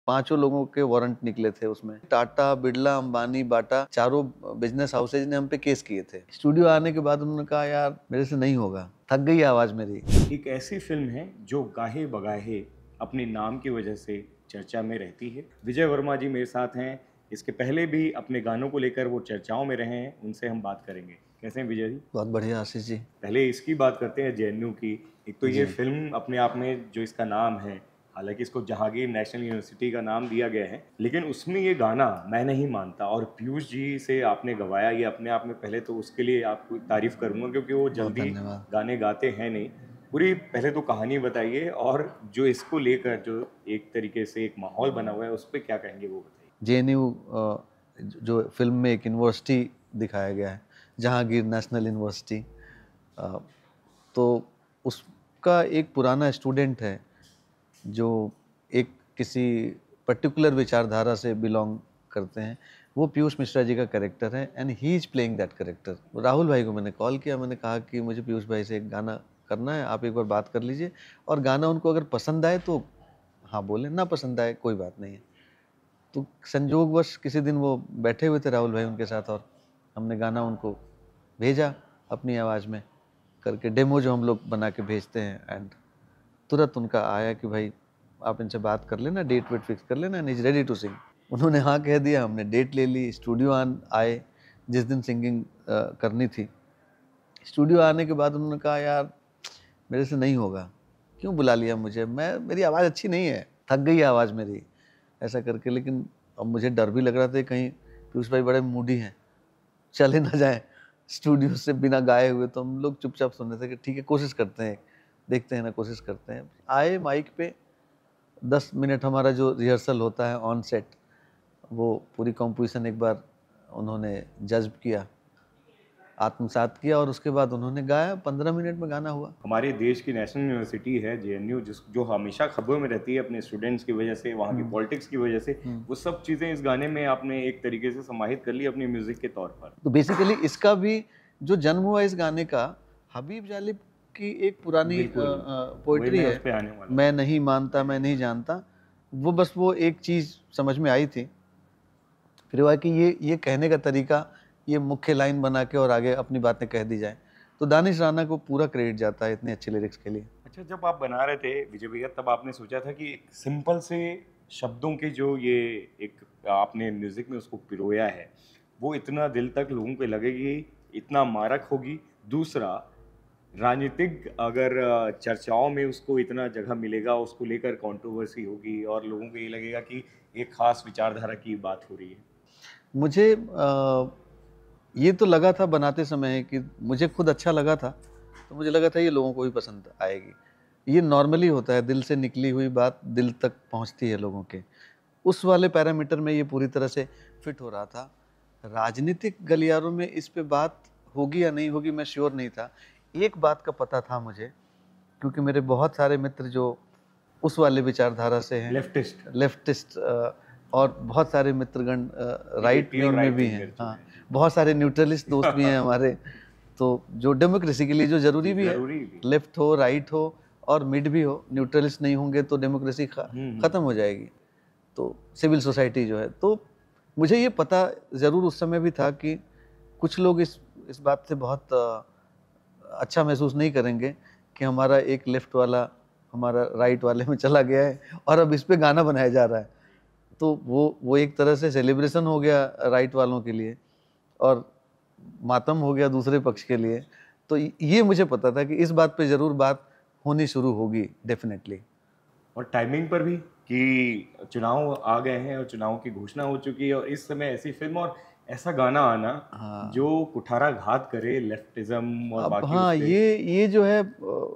पाँचों लोगों के वारंट निकले थे उसमें। टाटा, बिरला, अंबानी, बाटा चारों बिजनेस हाउसेज ने हम पे केस किए थे। स्टूडियो आने के बाद उन्होंने कहा यार मेरे से नहीं होगा, थक गई आवाज़ मेरी। एक ऐसी फिल्म है जो गाहे बगाहे अपने नाम की वजह से चर्चा में रहती है। विजय वर्मा जी मेरे साथ हैं। इसके पहले भी अपने गानों को लेकर वो चर्चाओं में रहे हैं, उनसे हम बात करेंगे। कैसे हैं विजय जी? बहुत बढ़िया आशीष जी। पहले इसकी बात करते हैं जेएनयू की। एक तो ये जी। फिल्म अपने आप में जो इसका नाम है, हालांकि इसको जहांगीर नेशनल यूनिवर्सिटी का नाम दिया गया है, लेकिन उसमें ये गाना मैं नहीं मानता और पीयूष जी से आपने गवाया, ये अपने आप में पहले तो उसके लिए आपको तारीफ करूंगा क्योंकि वो बहुत जल्दी धन्यवाद। गाने गाते हैं नहीं। पूरी पहले तो कहानी बताइए और जो इसको लेकर जो एक तरीके से एक माहौल बना हुआ है उस पर क्या कहेंगे वो बताइए। जेएनयू जो फिल्म में एक यूनिवर्सिटी दिखाया गया है, जहांगीर नेशनल यूनिवर्सिटी, तो उसका एक पुराना स्टूडेंट है जो एक किसी पर्टिकुलर विचारधारा से बिलोंग करते हैं। वो पीयूष मिश्रा जी का कैरेक्टर है and he is playing that character. Rahul भाई को मैंने कॉल किया, मैंने कहा कि मुझे पीयूष भाई से एक गाना करना है, आप एक बार बात कर लीजिए और गाना उनको अगर पसंद आए तो हाँ बोले, ना पसंद आए कोई बात नहीं है। तो संजोगवश किसी दिन वो बैठे हुए थे राहुल भाई उनके साथ और हमने गाना उनको भेजा अपनी आवाज़ में करके, डेमो जो हम लोग बना के भेजते हैं, एंड तुरंत उनका आया कि भाई आप इनसे बात कर लेना, डेट वेट फिक्स कर लेना, and is ready to sing. उन्होंने हाँ कह दिया, हमने डेट ले ली, स्टूडियो आए जिस दिन सिंगिंग करनी थी। स्टूडियो आने के बाद उन्होंने कहा यार मेरे से नहीं होगा, क्यों बुला लिया मुझे, मेरी आवाज़ अच्छी नहीं है, थक गई आवाज़ मेरी, ऐसा करके। लेकिन अब मुझे डर भी लग रहा था कहीं पीयूष भाई बड़े मूडी हैं, चले ना जाए स्टूडियो से बिना गाए हुए। तो हम लोग चुपचाप सुन रहे थे कि ठीक है कोशिश करते हैं, देखते हैं ना, कोशिश करते हैं। आए माइक पे 10 मिनट हमारा जो रिहर्सल होता है ऑन सेट, वो पूरी कॉम्पोजिशन एक बार उन्होंने जज्ब किया, आत्मसात किया और उसके बाद उन्होंने गाया। 15 मिनट में गाना हुआ। हमारे देश की नेशनल यूनिवर्सिटी है जेएनयू, जो हमेशा खबरों में रहती है अपने स्टूडेंट्स की वजह से, वहाँ की पॉलिटिक्स की वजह से, वो सब चीज़ें इस गाने में आपने एक तरीके से समाहित कर ली अपनी म्यूजिक के तौर पर। तो बेसिकली इसका भी जो जन्म हुआ इस गाने का, हबीब जालिब की एक पुरानी बिल्कुल, पोइट्री वही मैं है, उस पे आने वाला हूँ। मैं नहीं मानता मैं नहीं जानता। वो बस वो एक चीज़ समझ में आई थी, फिर हुआ कि ये कहने का तरीका, ये मुख्य लाइन बना के और आगे अपनी बातें कह दी जाए। तो दानिश राणा को पूरा क्रेडिट जाता है इतने अच्छे लिरिक्स के लिए। अच्छा, जब आप बना रहे थे विजय भैया, तब आपने सोचा था कि एक सिंपल से शब्दों के जो ये एक आपने म्यूजिक में उसको पिरोया है, वो इतना दिल तक लोगों पे लगेगी, इतना मारक होगी। दूसरा, राजनीतिक अगर चर्चाओं में उसको इतना जगह मिलेगा, उसको लेकर कंट्रोवर्सी होगी और लोगों को ये लगेगा कि एक खास विचारधारा की बात हो रही है। मुझे ये तो लगा था बनाते समय कि मुझे खुद अच्छा लगा था, तो मुझे लगा था ये लोगों को भी पसंद आएगी। ये नॉर्मली होता है, दिल से निकली हुई बात दिल तक पहुंचती है लोगों के। उस वाले पैरामीटर में ये पूरी तरह से फिट हो रहा था। राजनीतिक गलियारों में इस पे बात होगी या नहीं होगी मैं श्योर नहीं था। एक बात का पता था मुझे, क्योंकि मेरे बहुत सारे मित्र जो उस वाले विचारधारा से हैं, लेफ्टिस्ट, और बहुत सारे मित्रगण राइट विंग में भी हैं। हाँ, बहुत सारे न्यूट्रलिस्ट दोस्त भी हैं हमारे। तो जो डेमोक्रेसी के लिए जो जरूरी भी है, लेफ्ट हो राइट हो और मिड भी हो, न्यूट्रलिस्ट नहीं होंगे तो डेमोक्रेसी खत्म हो जाएगी, तो सिविल सोसाइटी जो है। तो मुझे ये पता ज़रूर उस समय भी था कि कुछ लोग इस बात से बहुत अच्छा महसूस नहीं करेंगे कि हमारा एक लेफ्ट वाला हमारा राइट वाले में चला गया है और अब इस पे गाना बनाया जा रहा है। तो वो एक तरह से सेलिब्रेशन हो गया राइट वालों के लिए और मातम हो गया दूसरे पक्ष के लिए। तो ये मुझे पता था कि इस बात पे ज़रूर बात होनी शुरू होगी डेफिनेटली। और टाइमिंग पर भी कि चुनाव आ गए हैं और चुनाव की घोषणा हो चुकी है और इस समय ऐसी फिल्म और ऐसा गाना आना जो कुठाराघात करे लेफ्टिज्म और बाकी हाँ, उस पे। ये जो है,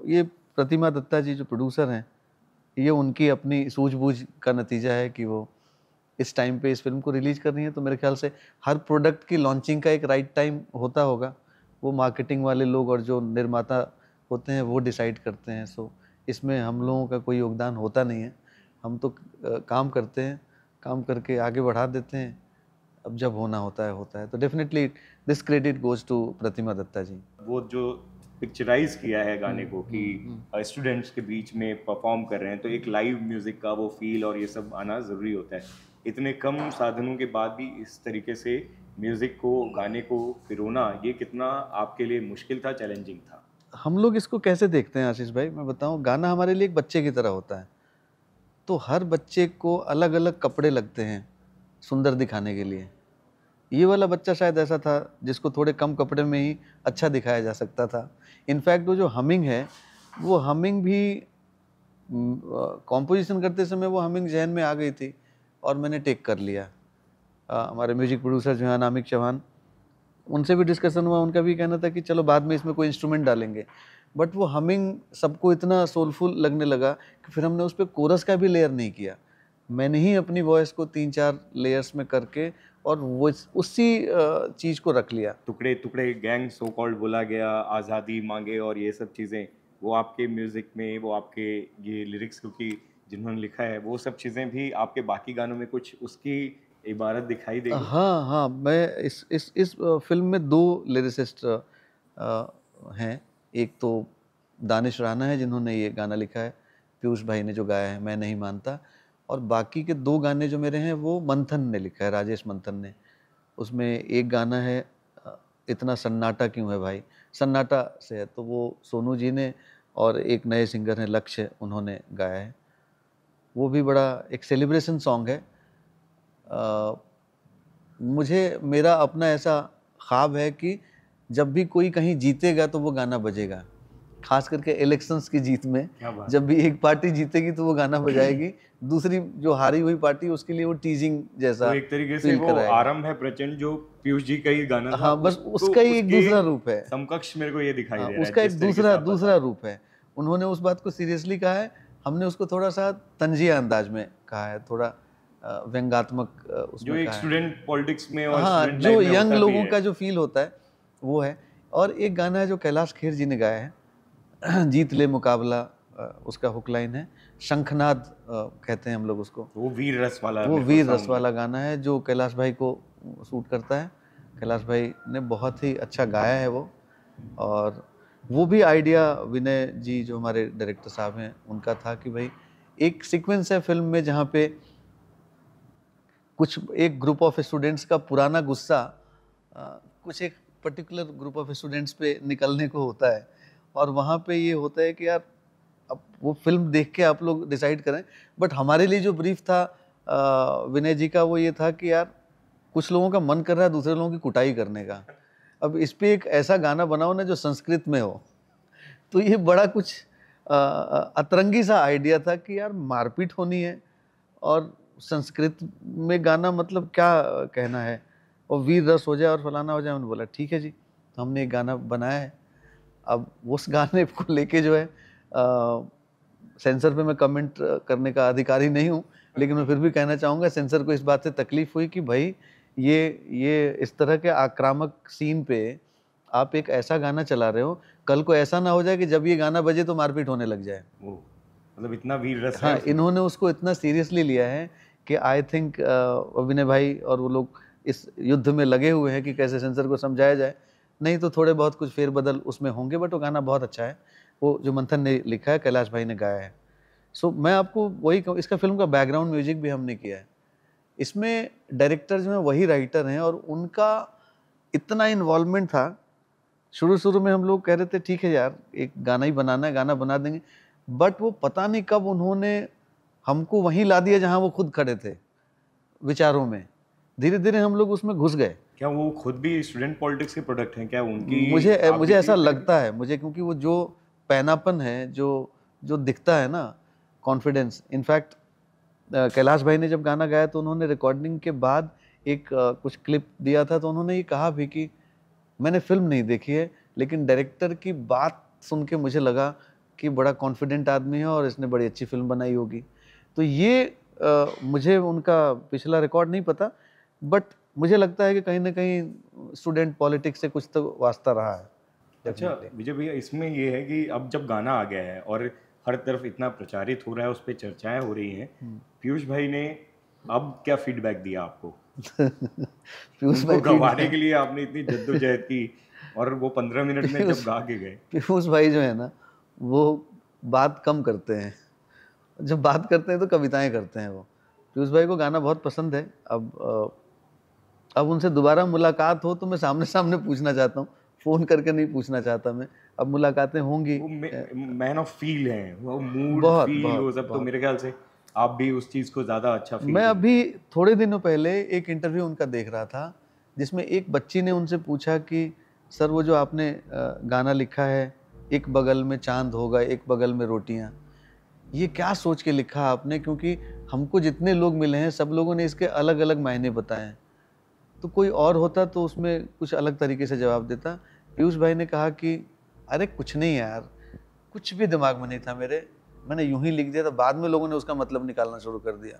ये प्रतिमा दत्ता जी जो प्रोड्यूसर हैं, ये उनकी अपनी सूझबूझ का नतीजा है कि वो इस टाइम पे इस फिल्म को रिलीज करनी है। तो मेरे ख्याल से हर प्रोडक्ट की लॉन्चिंग का एक राइट टाइम होता होगा, वो मार्केटिंग वाले लोग और जो निर्माता होते हैं वो डिसाइड करते हैं। सो इसमें हम लोगों का कोई योगदान होता नहीं है, हम तो काम करते हैं, काम करके आगे बढ़ा देते हैं। अब जब होना होता है होता है। तो definitely this credit goes to Pratima Dutta ji. वो जो पिक्चराइज किया है गाने को कि स्टूडेंट्स के बीच में परफॉर्म कर रहे हैं, तो एक लाइव म्यूजिक का वो फील और ये सब आना ज़रूरी होता है। इतने कम साधनों के बाद भी इस तरीके से म्यूजिक को, गाने को पिरोना, ये कितना आपके लिए मुश्किल था, चैलेंजिंग था? हम लोग इसको कैसे देखते हैं आशीष भाई, मैं बताऊं, गाना हमारे लिए एक बच्चे की तरह होता है। तो हर बच्चे को अलग अलग कपड़े लगते हैं सुंदर दिखाने के लिए। ये वाला बच्चा शायद ऐसा था जिसको थोड़े कम कपड़े में ही अच्छा दिखाया जा सकता था। इनफैक्ट वो जो हमिंग है, वो हमिंग भी कॉम्पोजिशन करते समय वो हमिंग जहन में आ गई थी और मैंने टेक कर लिया। हमारे म्यूजिक प्रोड्यूसर जो हैं अनामिक चौहान, उनसे भी डिस्कशन हुआ, उनका भी कहना था कि चलो बाद में इसमें कोई इंस्ट्रूमेंट डालेंगे। बट वो हमिंग सबको इतना सोलफुल लगने लगा कि फिर हमने उस पर कोरस का भी लेयर नहीं किया। मैंने ही अपनी वॉइस को 3-4 लेयर्स में करके और वो उसी चीज़ को रख लिया। टुकड़े टुकड़े गैंग सो कॉल्ड बोला गया, आज़ादी मांगे और ये सब चीज़ें, वो आपके म्यूज़िक में, वो आपके ये लिरिक्स क्योंकि जिन्होंने लिखा है, वो सब चीज़ें भी आपके बाकी गानों में कुछ उसकी इबारत दिखाई देगी? हाँ, हाँ, मैं इस फ़िल्म में 2 लिरिसिस्ट हैं। एक तो दानिश राणा है जिन्होंने ये गाना लिखा है, पीयूष भाई ने जो गाया है मैं नहीं मानता, और बाकी के 2 गाने जो मेरे हैं वो मंथन ने लिखा है, राजेश मंथन ने। उसमें एक गाना है इतना सन्नाटा क्यों है भाई, सन्नाटा से है, तो वो सोनू जी ने और एक नए सिंगर हैं लक्ष्य, उन्होंने गाया है। वो भी बड़ा एक सेलिब्रेशन सॉन्ग है। मुझे मेरा अपना ऐसा ख्वाब है कि जब भी कोई कहीं जीतेगा तो वो गाना बजेगा, खास करके इलेक्शंस की जीत में। क्या बात जब भी एक पार्टी जीतेगी तो वो गाना बजाएगी, दूसरी जो हारी हुई पार्टी उसके लिए वो टीजिंग जैसा तो एक तरीके से फील वो कराएगा। आरंभ है प्रचंड, जो पीयूष जी का ही गाना था, हाँ, बस तो उसका ही एक उसके दूसरा रूप है। समकक्ष मेरे को ये दिखाई हाँ, दे रहा है, उसका एक जिस तरीके से आप बता दूसरा रहे हैं। रूप है। उन्होंने उस बात को सीरियसली कहा है, हमने उसको थोड़ा सा तंजिया अंदाज में कहा है, थोड़ा व्यंग्यात्मक जो उसमें एक कहा है। स्टूडेंट पॉलिटिक्स में और हाँ, स्टूडेंट जो लाइफ में यंग होता भी लोगों है। का जो फील होता है वो है। और एक गाना है जो कैलाश खेर जी ने गाया है जीत ले मुकाबला, उसका हुक लाइन है शंखनाद, कहते हैं हम लोग उसको। वो वीर रस वाला वो मेरे को वीर रस साउंड वाला लगा। गाना है जो कैलाश भाई को सूट करता है। कैलाश भाई ने बहुत ही अच्छा गाया है वो। और वो भी आइडिया विनय जी जो हमारे डायरेक्टर साहब हैं उनका था कि भाई एक सीक्वेंस है फिल्म में जहाँ पे कुछ एक ग्रुप ऑफ स्टूडेंट्स का पुराना गुस्सा कुछ एक पर्टिकुलर ग्रुप ऑफ स्टूडेंट्स पे निकलने को होता है, और वहाँ पे ये होता है कि यार अब वो फिल्म देख के आप लोग डिसाइड करें। बट हमारे लिए जो ब्रीफ था विनय जी का वो ये था कि यार कुछ लोगों का मन कर रहा है दूसरे लोगों की कुटाई करने का, अब इस पे एक ऐसा गाना बनाओ ना जो संस्कृत में हो। तो ये बड़ा कुछ अतरंगी सा आइडिया था कि यार मारपीट होनी है और संस्कृत में गाना, मतलब क्या कहना है, और वीर रस हो जाए और फलाना हो जाए। उन्होंने बोला ठीक है जी, तो हमने एक गाना बनाया है। अब उस गाने को लेके जो है सेंसर पे मैं कमेंट करने का अधिकारी नहीं हूँ, लेकिन मैं फिर भी कहना चाहूँगा सेंसर को इस बात से तकलीफ हुई कि भाई ये इस तरह के आक्रामक सीन पे आप एक ऐसा गाना चला रहे हो, कल को ऐसा ना हो जाए कि जब ये गाना बजे तो मारपीट होने लग जाए। वो मतलब इतना वीर रस है हाँ, उसमें। इन्होंने उसको इतना सीरियसली लिया है कि आई थिंक विनय भाई और वो लोग इस युद्ध में लगे हुए हैं कि कैसे सेंसर को समझाया जाए। नहीं तो थोड़े बहुत कुछ फेरबदल उसमें होंगे, बट वो गाना बहुत अच्छा है, वो जो मंथन ने लिखा है, कैलाश भाई ने गाया है। सो मैं आपको वही कहूँ, इसका फिल्म का बैकग्राउंड म्यूजिक भी हमने किया है। इसमें डायरेक्टर जो हैं वही राइटर हैं और उनका इतना इन्वॉल्वमेंट था। शुरू में हम लोग कह रहे थे ठीक है यार एक गाना ही बनाना है, गाना बना देंगे, बट वो पता नहीं कब उन्होंने हमको वहीं ला दिया जहां वो खुद खड़े थे विचारों में। धीरे धीरे हम लोग उसमें घुस गए। क्या वो खुद भी स्टूडेंट पॉलिटिक्स के प्रोडक्ट हैं क्या? उनकी मुझे आप मुझे ऐसा भी- लगता है, मुझे, क्योंकि वो जो पैनापन है, जो जो दिखता है ना, कॉन्फिडेंस। इनफैक्ट कैलाश भाई ने जब गाना गाया तो उन्होंने रिकॉर्डिंग के बाद एक कुछ क्लिप दिया था, तो उन्होंने ये कहा भी कि मैंने फिल्म नहीं देखी है लेकिन डायरेक्टर की बात सुन के मुझे लगा कि बड़ा कॉन्फिडेंट आदमी है और इसने बड़ी अच्छी फिल्म बनाई होगी। तो ये मुझे उनका पिछला रिकॉर्ड नहीं पता, बट मुझे लगता है कि कहीं ना कहीं स्टूडेंट पॉलिटिक्स से कुछ तो वास्ता रहा है। अच्छा विजय भैया, इसमें ये है कि अब जब गाना आ गया है और हर तरफ इतना प्रचारित हो रहा है, उस पर चर्चाएं हो रही हैं, पीयूष भाई ने अब क्या फीडबैक दिया आपको? पीयूष उनको भाई गवाने के लिए आपने इतनी जद्दोजहद की, और वो 15 मिनट में जब गा के गए। पीयूष भाई जो है ना, वो बात कम करते हैं, जब बात करते हैं तो कविताएं करते हैं। वो पीयूष भाई को गाना बहुत पसंद है। अब उनसे दोबारा मुलाकात हो तो मैं सामने सामने पूछना चाहता हूँ, फ़ोन करके नहीं पूछना चाहता मैं। अब मुलाकातें होंगी। वो मैन ऑफ फील है, वो मूड बहुत फील वो बहुत सब, तो बहुत। मेरे ख्याल से आप भी उस चीज़ को ज़्यादा अच्छा फील मैं कर। अभी थोड़े दिनों पहले एक इंटरव्यू उनका देख रहा था, जिसमें एक बच्ची ने उनसे पूछा कि सर वो जो आपने गाना लिखा है, एक बगल में चांद होगा एक बगल में रोटियां, ये क्या सोच के लिखा आपने? क्योंकि हमको जितने लोग मिले हैं सब लोगों ने इसके अलग अलग मायने बताए हैं, तो कोई और होता तो उसमें कुछ अलग तरीके से जवाब देता। पीयूष भाई ने कहा कि अरे कुछ नहीं यार, कुछ भी दिमाग में नहीं था मेरे, मैंने यूं ही लिख दिया था। बाद में लोगों ने उसका मतलब निकालना शुरू कर दिया।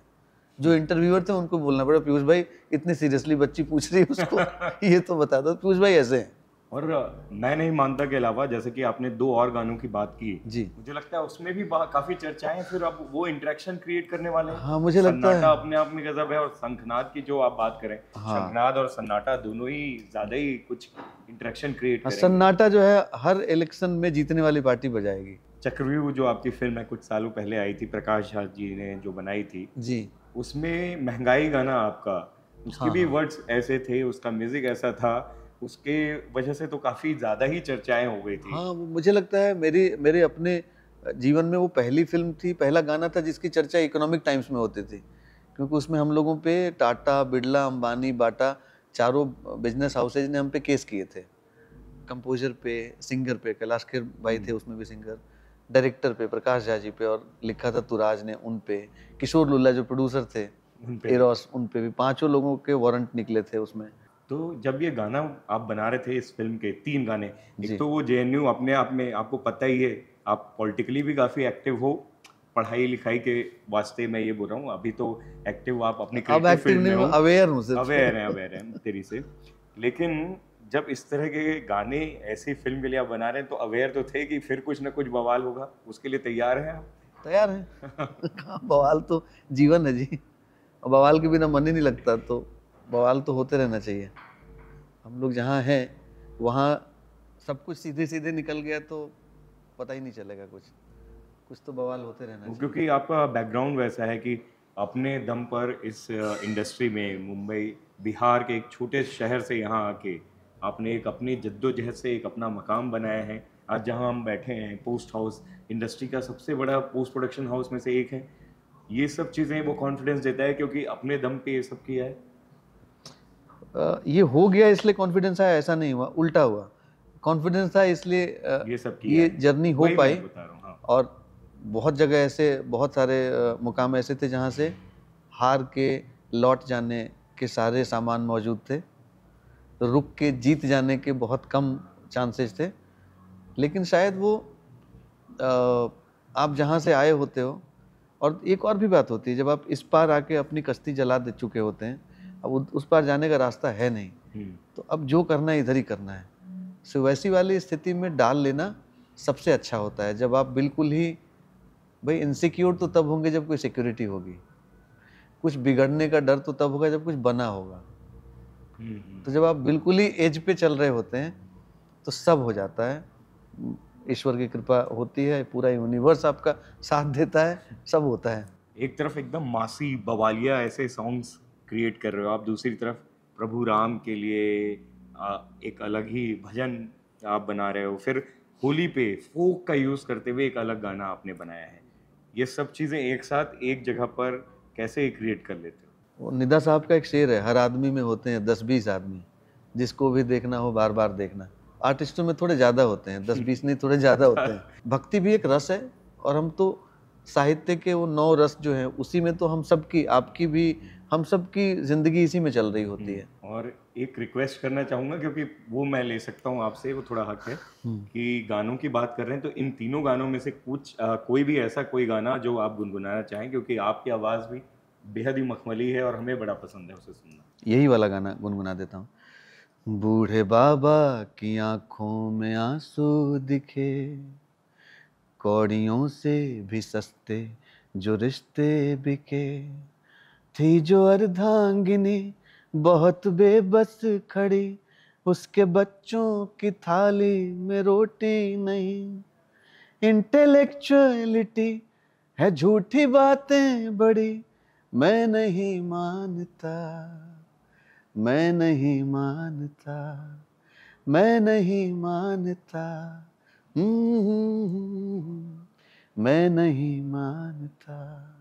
जो इंटरव्यूअर थे उनको बोलना पड़ा, पीयूष भाई इतनी सीरियसली बच्ची पूछ रही है उसको ये तो बता दो। पीयूष भाई ऐसे हैं। और मैं नहीं मानता के अलावा जैसे कि आपने 2 और गानों की बात की, जी मुझे लगता है उसमें भी काफी चर्चाएं हैं। फिर अब वो इंटरेक्शन क्रिएट करने वाले हैं। हाँ, मुझे लगता सन्नाटा है। अपने आप में गजब है, और शंखनाद की जो आप बात करें, हाँ शंखनाद और सन्नाटा दोनों ही ज्यादा ही कुछ इंटरेक्शन क्रिएट हाँ, करेंगे। सन्नाटा जो है हर इलेक्शन में जीतने वाली पार्टी बजाएगी। चक्रव्यूह जो आपकी फिल्म है कुछ सालों पहले आई थी, प्रकाश झा जी ने जो बनाई थी, जी उसमें महंगाई गाना आपका, उसके हाँ भी हाँ वर्ड्स ऐसे थे, उसका म्यूजिक ऐसा था, उसके वजह से तो काफी ज्यादा ही चर्चाएं हो गई थी। हाँ, वो मुझे लगता है मेरे अपने जीवन में वो पहली फिल्म थी, पहला गाना था जिसकी चर्चा इकोनॉमिक टाइम्स में होती थी, क्योंकि उसमें हम लोगों पे टाटा, बिरला, अंबानी, बाटा चारों बिजनेस हाउसेज ने हम पे केस किए थे। कंपोजर पे, सिंगर पे, कैलाश खेर भाई थे उसमें भी सिंगर, डायरेक्टर पे प्रकाश झा जी पे, और लिखा था तुराज ने उन पे, किशोर लुल्ला जो प्रोड्यूसर थे, उन पे एरोस, उन पे भी 5 लोगों के वारंट निकले थे उसमें। तो जब ये गाना आप बना रहे थे, इस फिल्म के 3 गाने, जी एक तो वो जेएनयू अपने आप में आपको पता ही है, आप पॉलिटिकली भी काफी एक्टिव हो, पढ़ाई लिखाई के वास्ते मैं ये बोल रहा हूँ, अभी तो एक्टिव आप अपनी अब क्रिएटिव एक्टिव फील्ड में नहीं, हो, अवेयर हूँ सिर्फ। अवेयर हैं तेरी से। लेकिन जब इस तरह के गाने ऐसी फिल्म के लिए आप बना रहे हैं, तो अवेयर तो थे कि फिर कुछ ना कुछ बवाल होगा, उसके लिए तैयार हैं आप? तैयार है कहाँ, बवाल तो जीवन है जी, और बवाल के बिना मन ही नहीं लगता, तो बवाल तो होते रहना चाहिए। हम लोग जहाँ हैं वहाँ सब कुछ सीधे सीधे निकल गया तो पता ही नहीं चलेगा कुछ, कुछ तो बवाल होते रहना चाहिए। क्योंकि आपका बैकग्राउंड वैसा है कि अपने दम पर इस इंडस्ट्री में, मुंबई बिहार के एक छोटे शहर से यहाँ आके आपने एक अपनी जद्दोजहद से एक अपना मकाम बनाया है। आज जहाँ हम बैठे हैं, पोस्ट हाउस इंडस्ट्री का सबसे बड़ा पोस्ट प्रोडक्शन हाउस में से एक है। ये सब चीज़ें वो कॉन्फिडेंस देता है क्योंकि अपने दम पे ये सब किया है। ये हो गया इसलिए कॉन्फिडेंस आया, ऐसा नहीं हुआ, उल्टा हुआ। कॉन्फिडेंस था इसलिए ये सब किया ये है, जर्नी हो वही पाई। मैं बता रहा हूँ। हाँ, और बहुत जगह ऐसे, बहुत सारे मुकाम ऐसे थे जहाँ से हार के लौट जाने के सारे सामान मौजूद थे, रुक के जीत जाने के बहुत कम चांसेस थे। लेकिन शायद वो आप जहाँ से आए होते हो, और एक और भी बात होती है, जब आप इस पार आके अपनी कश्ती जला दे चुके होते हैं, अब उस पार जाने का रास्ता है नहीं, तो अब जो करना है इधर ही करना है। सो वैसी वाली स्थिति में डाल लेना सबसे अच्छा होता है, जब आप बिल्कुल ही, भाई इनसिक्योर तो तब होंगे जब कोई सिक्योरिटी होगी, कुछ बिगड़ने का डर तो तब होगा जब कुछ बना होगा। तो जब आप बिल्कुल ही एज पे चल रहे होते हैं तो सब हो जाता है, ईश्वर की कृपा होती है, पूरा यूनिवर्स आपका साथ देता है, सब होता है। एक तरफ एकदम मासी बवालिया ऐसे सॉन्ग्स क्रिएट कर रहे हो आप, दूसरी तरफ प्रभु राम के लिए एक अलग ही भजन आप बना रहे हो, फिर होली पे फोक का यूज़ करते हुए एक अलग गाना आपने बनाया है। ये सब चीज़ें एक साथ एक जगह पर कैसे क्रिएट कर लेते हो? वो निदा साहब का एक शेर है, हर आदमी में होते हैं 10-20 आदमी, जिसको भी देखना हो बार बार देखना। आर्टिस्टों में थोड़े ज़्यादा होते हैं, 10-20 नहीं, थोड़े ज़्यादा होते हैं। भक्ति भी एक रस है, और हम तो साहित्य के वो 9 रस जो हैं उसी में तो हम सबकी, आपकी भी, हम सबकी ज़िंदगी इसी में चल रही होती है। और एक रिक्वेस्ट करना चाहूँगा, क्योंकि वो मैं ले सकता हूँ आपसे, वो थोड़ा हक है कि गानों की बात कर रहे हैं, तो इन तीनों गानों में से कुछ कोई भी ऐसा कोई गाना जो आप गुनगुनाना चाहें, क्योंकि आपकी आवाज़ भी बेहद ही मखमली है और हमें बड़ा पसंद है उसे सुनना। यही वाला गाना गुनगुना देता हूँ। बूढ़े बाबा की आंखों में आंसू दिखे, कौड़ियों से भी सस्ते जो रिश्ते बिके, थी जो अर्धांगिनी बहुत बेबस खड़ी, उसके बच्चों की थाली में रोटी नहीं। इंटेलेक्चुअलिटी है झूठी बातें बड़ी, मैं नहीं मानता, मैं नहीं मानता, मैं नहीं मानता, मैं नहीं मानता।